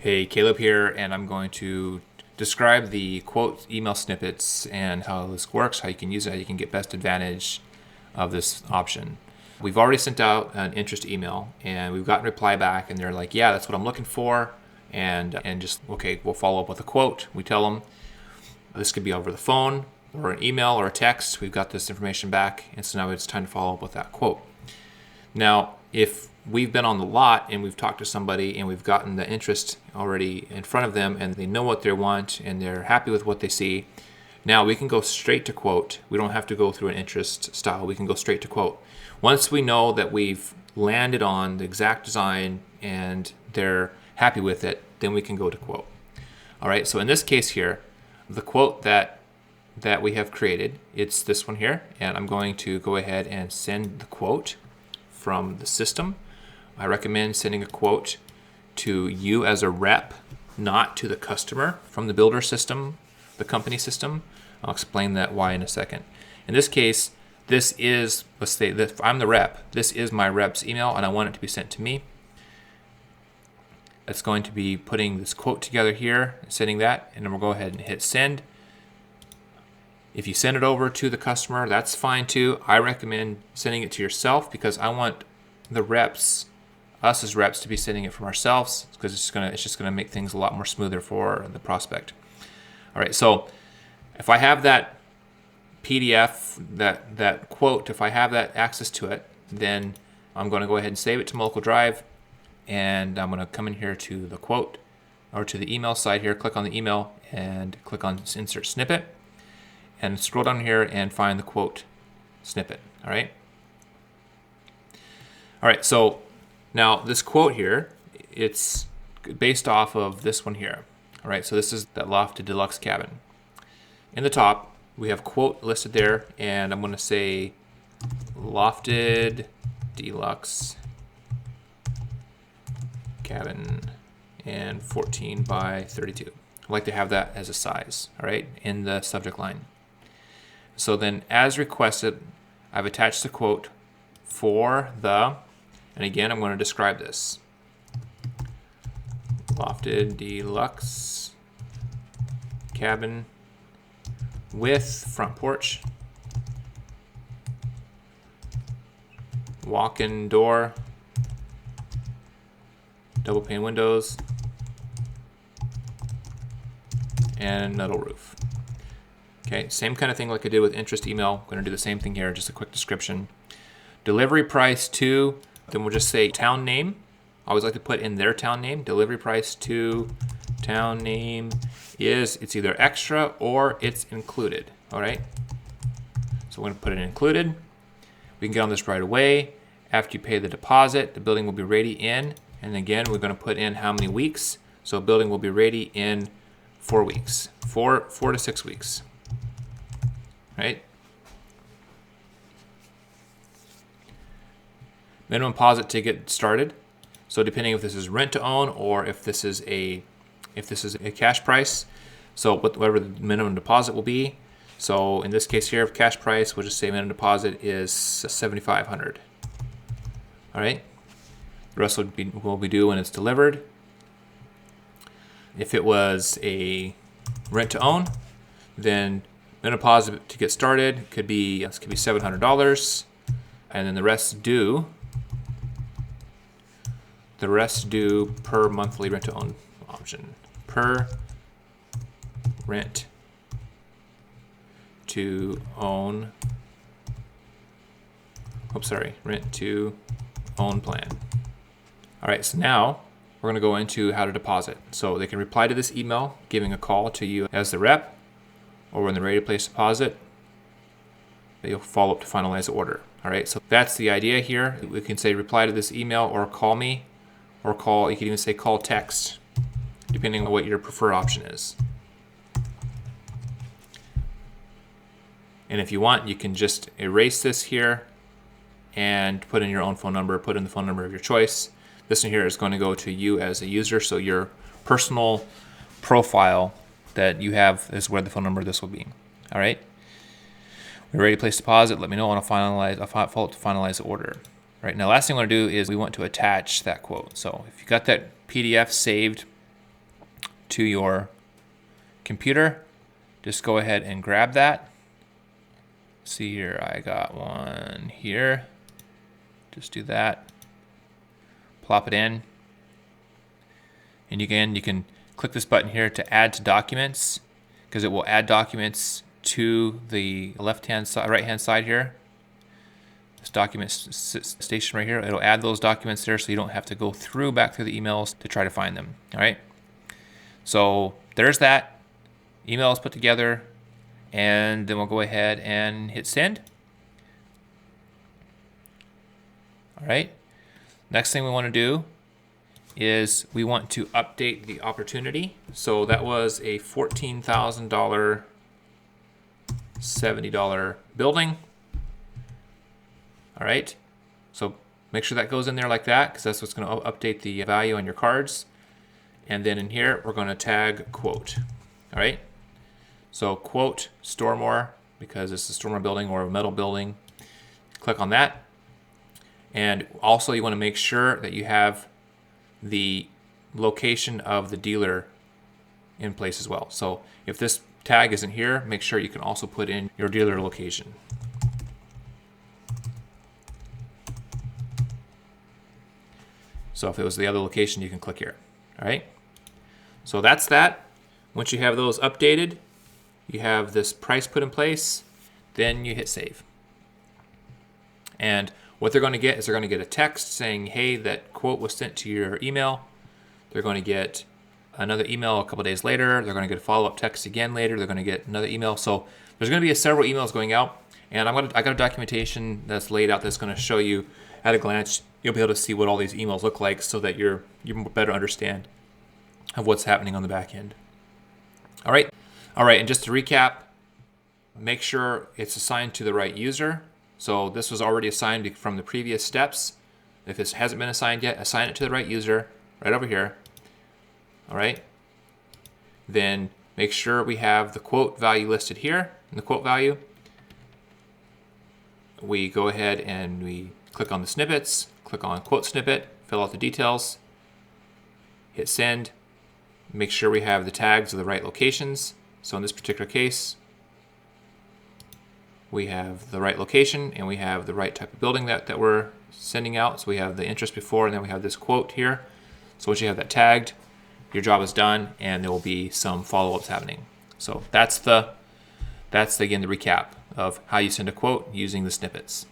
Hey, Caleb here, and I'm going to describe the quote email snippets and how this works, how you can use it, how you can get best advantage of this option. We've already sent out an interest email and we've gotten a reply back, and they're like, yeah, that's what I'm looking for. And just, okay, we'll follow up with a quote. We tell them this could be over the phone or an email or a text. We've got this information back, and so now it's time to follow up with that quote. Now, if we've been on the lot and we've talked to somebody and we've gotten the interest already in front of them and they know what they want and they're happy with what they see, now we can go straight to quote. We don't have to go through an interest style. We can go straight to quote. Once we know that we've landed on the exact design and they're happy with it, then we can go to quote. All right, so in this case here, the quote that we have created, it's this one here, and I'm going to go ahead and send the quote from the system. I recommend sending a quote to you as a rep, not to the customer from the builder system, the company system. I'll explain that why in a second. In this case, this is, let's say that I'm the rep, this is my rep's email and I want it to be sent to me. It's going to be putting this quote together here, sending that, and then we'll go ahead and hit send. If you send it over to the customer, that's fine too. I recommend sending it to yourself because I want the reps, us as reps, to be sending it from ourselves, because it's just gonna make things a lot more smoother for the prospect. All right, so if I have that PDF, that quote, if I have that access to it, then I'm going to go ahead and save it to my local drive, and I'm going to come in here to the quote or to the email side here, click on the email and click on insert snippet, and scroll down here and find the quote snippet. All right. All right, so now this quote here, it's based off of this one here. All right, so this is that lofted deluxe cabin. In the top, we have quote listed there, and I'm going to say lofted deluxe cabin and 14 by 32. I like to have that as a size, all right, in the subject line. So then, as requested, I've attached the quote for the, and again, I'm going to describe this. Lofted deluxe cabin with front porch, walk-in door, double pane windows, and metal roof. Okay, same kind of thing like I did with interest email. I'm going to do the same thing here, just a quick description. Delivery price to, then we'll just say town name. I always like to put in their town name. Delivery price to town name is, it's either extra or it's included. All right, so we're going to put it included. We can get on this right away. After you pay the deposit, the building will be ready in, and again, we're going to put in how many weeks. So building will be ready in 4 weeks, 4 to 6 weeks. Right? Minimum deposit to get started. So depending if this is rent to own or if this is a cash price, so whatever the minimum deposit will be. So in this case here, cash price, we'll just say minimum deposit is $7,500. All right. The rest will be due when it's delivered. If it was a rent to own, then minimum deposit to get started could be $700, and then the rest due per monthly rent to own option. Per rent to own. Rent to own plan. All right, so now we're going to go into how to deposit. So they can reply to this email, giving a call to you as the rep, or when they're ready to place deposit, they'll follow up to finalize the order. All right, so that's the idea here. We can say reply to this email or call me, or call, you can even say call text, depending on what your preferred option is. And if you want, you can just erase this here and put in your own phone number, put in the phone number of your choice. This one here is going to go to you as a user, so your personal profile that you have is where the phone number of this will be. All right. We're ready to place deposit. Let me know when I'll follow up to finalize the order. All right. Now, last thing I want to do is we want to attach that quote. So if you got that PDF saved to your computer, just go ahead and grab that. See here, I got one here. Just do that. Plop it in. And again, you can click this button here to add to documents, because it will add documents to the left-hand side, right-hand side here. This document station right here, it'll add those documents there so you don't have to go back through the emails to try to find them. All right. So there's that. Email is put together, and then we'll go ahead and hit send. All right. Next thing we want to do is we want to update the opportunity. So that was a $14,000, $70 building. All right, so make sure that goes in there like that, because that's what's going to update the value on your cards. And then in here, we're going to tag quote. All right, so quote store more, because it's a store more building or a metal building. Click on that. And also you want to make sure that you have the location of the dealer in place as well. So if this tag isn't here, make sure you can also put in your dealer location. So if it was the other location, you can click here. All right. So that's that. Once you have those updated, you have this price put in place, then you hit save. And what they're going to get is they're going to get a text saying, hey, that quote was sent to your email. They're going to get another email a couple days later. They're going to get a follow-up text again later. They're going to get another email. So there's going to be several emails going out. And I got a documentation that's laid out that's going to show you at a glance. You'll be able to see what all these emails look like, so that you better understand of what's happening on the back end. All right. And just to recap, make sure it's assigned to the right user. So this was already assigned from the previous steps. If this hasn't been assigned yet, assign it to the right user right over here. All right. Then make sure we have the quote value listed here in the quote value. We go ahead and we click on the snippets, click on quote snippet, fill out the details, hit send. Make sure we have the tags of the right locations. So in this particular case, we have the right location and we have the right type of building that we're sending out. So we have the interest before, and then we have this quote here. So once you have that tagged, your job is done, and there will be some follow-ups happening. So that's again the recap of how you send a quote using the snippets.